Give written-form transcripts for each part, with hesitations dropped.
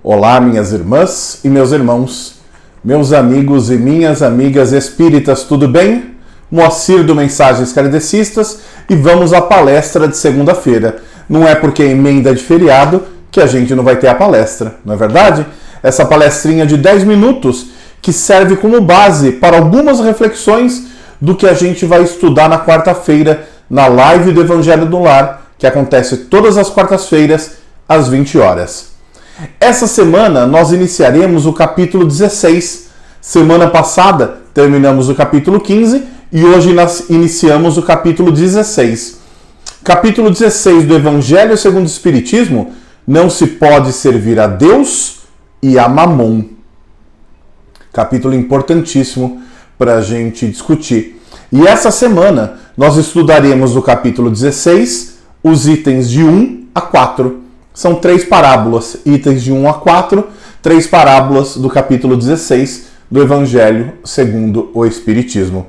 Olá, minhas irmãs e meus irmãos, meus amigos e minhas amigas espíritas, tudo bem? Moacir do Mensagens Kardecistas e vamos à palestra de segunda-feira. Não é porque é emenda de feriado que a gente não vai ter a palestra, não é verdade? Essa palestrinha de 10 minutos que serve como base para algumas reflexões do que a gente vai estudar na quarta-feira na live do Evangelho do Lar, que acontece todas as quartas-feiras às 20 horas. Essa semana nós iniciaremos o capítulo 16. Semana passada terminamos o capítulo 15 e hoje nós iniciamos o capítulo 16. Capítulo 16 do Evangelho segundo o Espiritismo: não se pode servir a Deus e a Mamon. Capítulo importantíssimo para a gente discutir. E essa semana nós estudaremos o capítulo 16, os itens de 1 a 4. São 3 parábolas, itens de 1 a 4, 3 parábolas do capítulo 16 do Evangelho segundo o Espiritismo.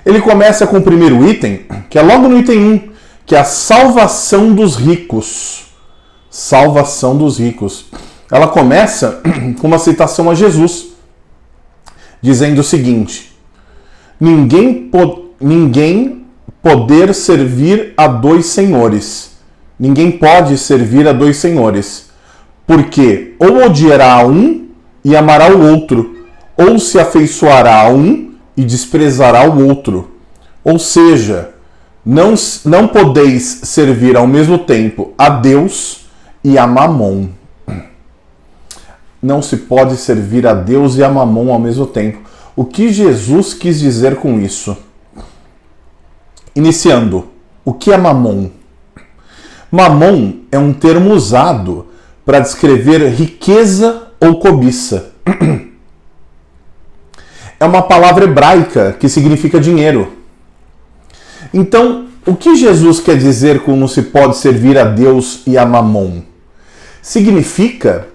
Ele começa com o primeiro item, que é logo no item 1, que é a salvação dos ricos. Salvação dos ricos. Ela começa com uma citação a Jesus, dizendo o seguinte: ninguém poder servir a dois senhores. Ninguém pode servir a dois senhores, porque ou odiará a um e amará o outro, ou se afeiçoará a um e desprezará o outro. Ou seja, não podeis servir ao mesmo tempo a Deus e a Mamon. Não se pode servir a Deus e a Mamon ao mesmo tempo. O que Jesus quis dizer com isso? Iniciando, o que é Mamon? Mamon é um termo usado para descrever riqueza ou cobiça. É uma palavra hebraica que significa dinheiro. Então, o que Jesus quer dizer com não se pode servir a Deus e a Mamon? Significa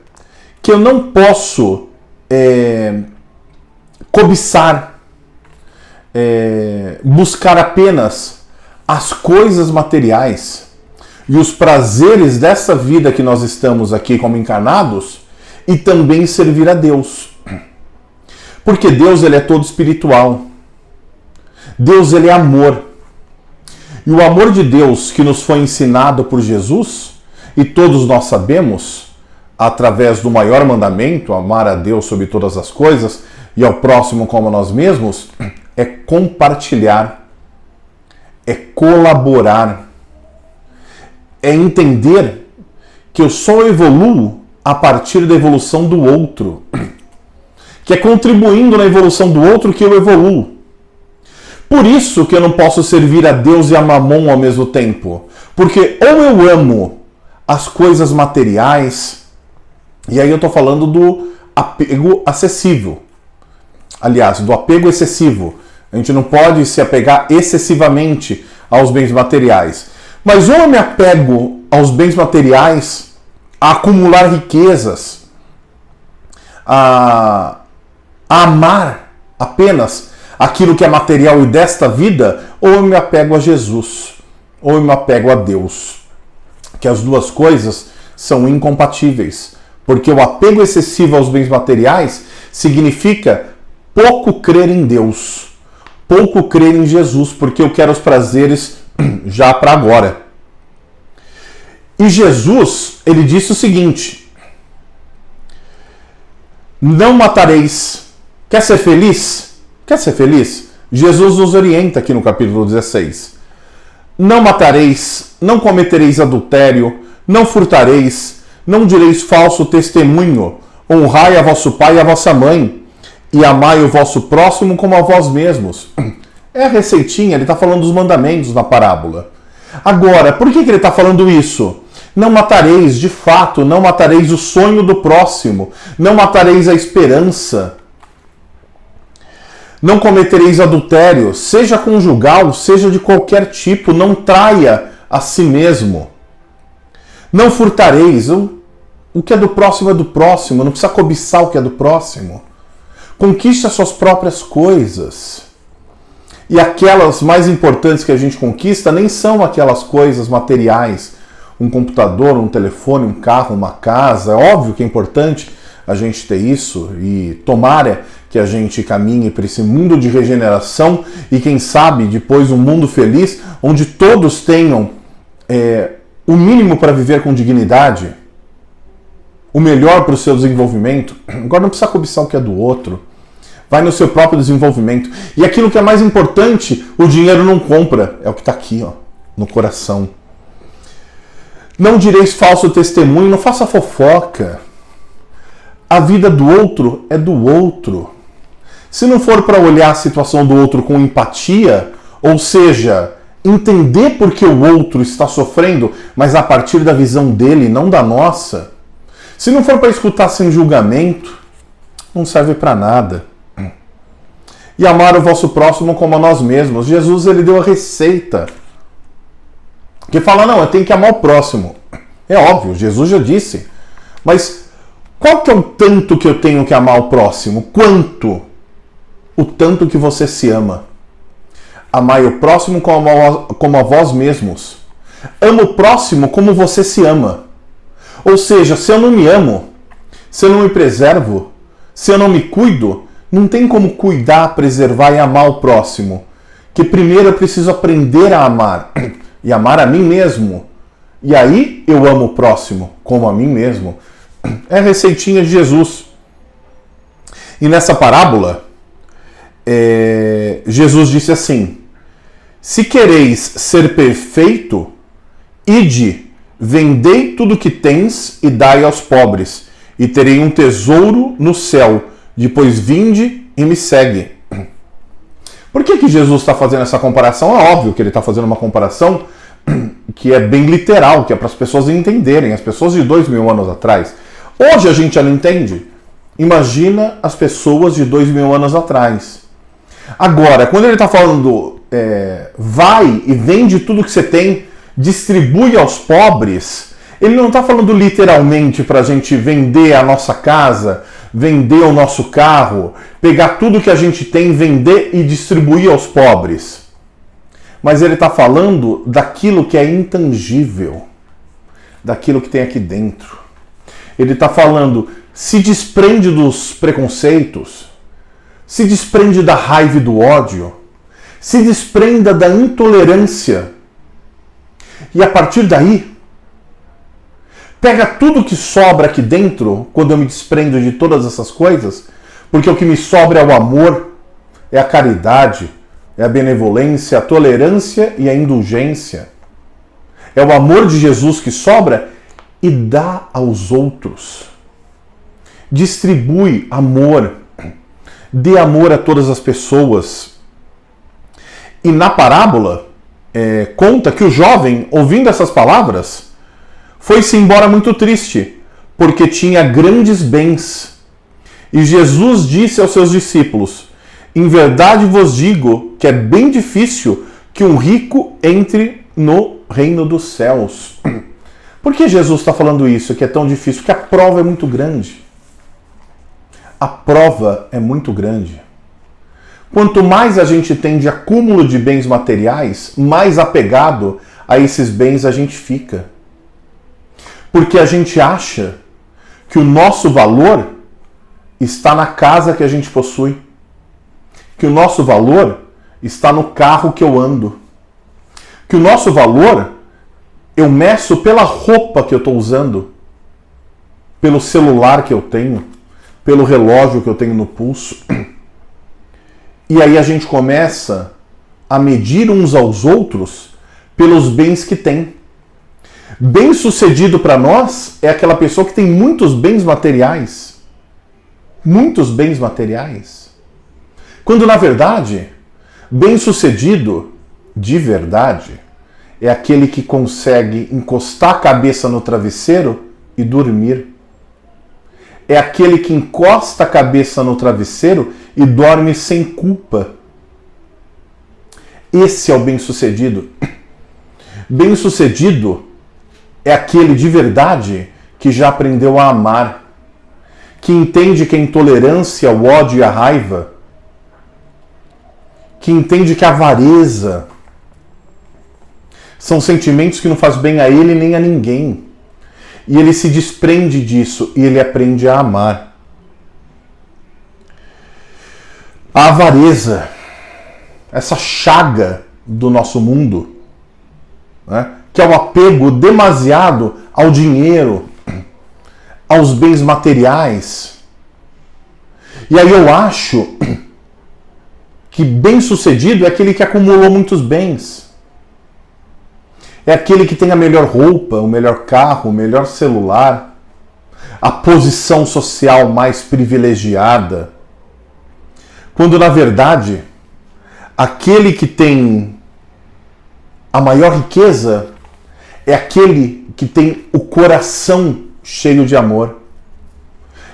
que eu não posso cobiçar, buscar apenas as coisas materiais e os prazeres dessa vida que nós estamos aqui como encarnados e também servir a Deus. Porque Deus, ele é todo espiritual. Deus, ele é amor. E o amor de Deus que nos foi ensinado por Jesus, e todos nós sabemos, através do maior mandamento, amar a Deus sobre todas as coisas e ao próximo como nós mesmos, é compartilhar, é colaborar, é entender que eu só evoluo a partir da evolução do outro, que é contribuindo na evolução do outro que eu evoluo. Por isso que eu não posso servir a Deus e a Mamon ao mesmo tempo, porque ou eu amo as coisas materiais, e aí eu estou falando do apego acessível, aliás, do apego excessivo. A gente não pode se apegar excessivamente aos bens materiais. Mas ou eu me apego aos bens materiais, a acumular riquezas, a amar apenas aquilo que é material e desta vida, ou eu me apego a Jesus, ou eu me apego a Deus. Que as duas coisas são incompatíveis. Porque o apego excessivo aos bens materiais significa pouco crer em Deus, pouco crer em Jesus, porque eu quero os prazeres já para agora. E Jesus, ele disse o seguinte: não matareis. Quer ser feliz? Quer ser feliz? Jesus nos orienta aqui no capítulo 16. Não matareis, não cometereis adultério, não furtareis, não direis falso testemunho, honrai a vosso pai e a vossa mãe, e amai o vosso próximo como a vós mesmos. É a receitinha, ele está falando dos mandamentos na parábola. Agora, por que ele está falando isso? Não matareis, de fato, não matareis o sonho do próximo, não matareis a esperança, não cometereis adultério, seja conjugal, seja de qualquer tipo, não traia a si mesmo. Não furtareis, o que é do próximo é do próximo, não precisa cobiçar o que é do próximo. Conquiste as suas próprias coisas. E aquelas mais importantes que a gente conquista nem são aquelas coisas materiais. um computador, um telefone, um carro, uma casa. É óbvio que é importante a gente ter isso e tomara que a gente caminhe para esse mundo de regeneração e quem sabe depois um mundo feliz onde todos tenham o mínimo para viver com dignidade, o melhor para o seu desenvolvimento. Agora não precisa cobiçar o que é do outro. Vai no seu próprio desenvolvimento. E aquilo que é mais importante, o dinheiro não compra. É o que está aqui, ó, no coração. Não direis falso testemunho, não faça fofoca. A vida do outro é do outro. Se não for para olhar a situação do outro com empatia, ou seja, entender por que o outro está sofrendo, mas a partir da visão dele, não da nossa. Se não for para escutar sem julgamento, não serve para nada. E amar o vosso próximo como a nós mesmos. Jesus, ele deu a receita. Que fala, não, eu tenho que amar o próximo. É óbvio, Jesus já disse. Mas qual que é o tanto que eu tenho que amar o próximo? Quanto? O tanto que você se ama. Amai o próximo como a vós mesmos. Ama o próximo como você se ama. Ou seja, se eu não me amo, se eu não me preservo, se eu não me cuido, não tem como cuidar, preservar e amar o próximo. Que primeiro eu preciso aprender a amar. E amar a mim mesmo. E aí eu amo o próximo como a mim mesmo. É a receitinha de Jesus. E nessa parábola, Jesus disse assim: se quereis ser perfeito, ide, vendei tudo que tens e dai aos pobres, e terei um tesouro no céu. Depois vinde e me segue. Por que Jesus está fazendo essa comparação? É óbvio que ele está fazendo uma comparação que é bem literal, que é para as pessoas entenderem, as pessoas de 2000 anos atrás. Hoje a gente já não entende. Imagina as pessoas de 2000 anos atrás. Agora, quando ele está falando vai e vende tudo que você tem, distribui aos pobres, ele não está falando literalmente para a gente vender a nossa casa, vender o nosso carro, pegar tudo que a gente tem, vender e distribuir aos pobres. Mas ele está falando daquilo que é intangível, daquilo que tem aqui dentro. Ele está falando, se desprende dos preconceitos, se desprende da raiva e do ódio, se desprenda da intolerância. E a partir daí, pega tudo que sobra aqui dentro, quando eu me desprendo de todas essas coisas, porque o que me sobra é o amor, é a caridade, é a benevolência, a tolerância e a indulgência. É o amor de Jesus que sobra e dá aos outros. Distribui amor, dê amor a todas as pessoas. E na parábola, conta que o jovem, ouvindo essas palavras, foi-se embora muito triste, porque tinha grandes bens. E Jesus disse aos seus discípulos: em verdade vos digo que é bem difícil que um rico entre no reino dos céus. Por que Jesus está falando isso, que é tão difícil? Porque a prova é muito grande. A prova é muito grande. Quanto mais a gente tem de acúmulo de bens materiais, mais apegado a esses bens a gente fica. Porque a gente acha que o nosso valor está na casa que a gente possui. Que o nosso valor está no carro que eu ando. Que o nosso valor eu meço pela roupa que eu estou usando, pelo celular que eu tenho, pelo relógio que eu tenho no pulso. E aí a gente começa a medir uns aos outros pelos bens que tem. Bem-sucedido para nós é aquela pessoa que tem muitos bens materiais. Muitos bens materiais. Quando, na verdade, bem-sucedido, de verdade, é aquele que consegue encostar a cabeça no travesseiro e dormir. É aquele que encosta a cabeça no travesseiro e dorme sem culpa. Esse é o bem-sucedido. Bem-sucedido é aquele de verdade que já aprendeu a amar, que entende que a intolerância, o ódio e a raiva, que entende que a avareza São sentimentos que não fazem bem a ele nem a ninguém. E ele se desprende disso e ele aprende a amar. A avareza, essa chaga do nosso mundo, né, que é o apego demasiado ao dinheiro, aos bens materiais. E aí eu acho que bem-sucedido é aquele que acumulou muitos bens. É aquele que tem a melhor roupa, o melhor carro, o melhor celular, a posição social mais privilegiada. Quando, na verdade, aquele que tem a maior riqueza é aquele que tem o coração cheio de amor.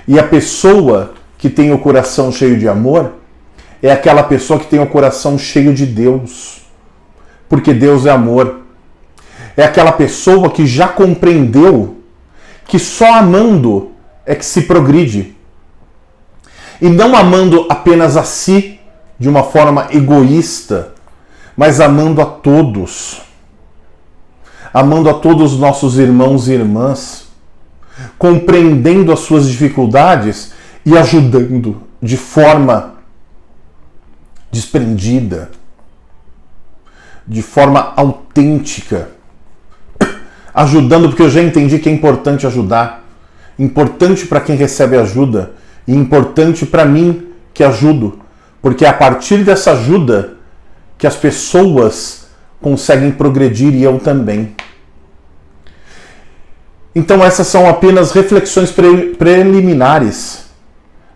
E a pessoa que tem o coração cheio de amor é aquela pessoa que tem o coração cheio de Deus. Porque Deus é amor. É aquela pessoa que já compreendeu que só amando é que se progride. E não amando apenas a si, de uma forma egoísta, mas amando a todos. Amando a todos os nossos irmãos e irmãs. Compreendendo as suas dificuldades e ajudando de forma desprendida, de forma autêntica. Ajudando porque eu já entendi que é importante ajudar. Importante para quem recebe ajuda e importante para mim que ajudo. Porque é a partir dessa ajuda que as pessoas conseguem progredir e eu também. Então essas são apenas reflexões preliminares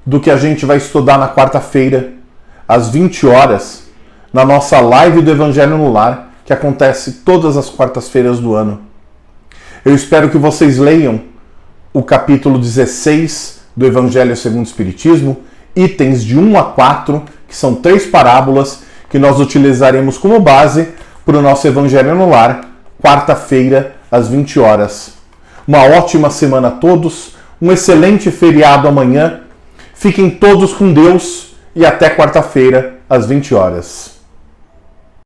do que a gente vai estudar na quarta-feira, às 20 horas, na nossa live do Evangelho no Lar, que acontece todas as quartas-feiras do ano. Eu espero que vocês leiam o capítulo 16 do Evangelho segundo o Espiritismo, itens de 1 a 4, que são 3 parábolas que nós utilizaremos como base para o nosso Evangelho no Lar, quarta-feira, às 20 horas. Uma ótima semana a todos, um excelente feriado amanhã. Fiquem todos com Deus e até quarta-feira, às 20 horas.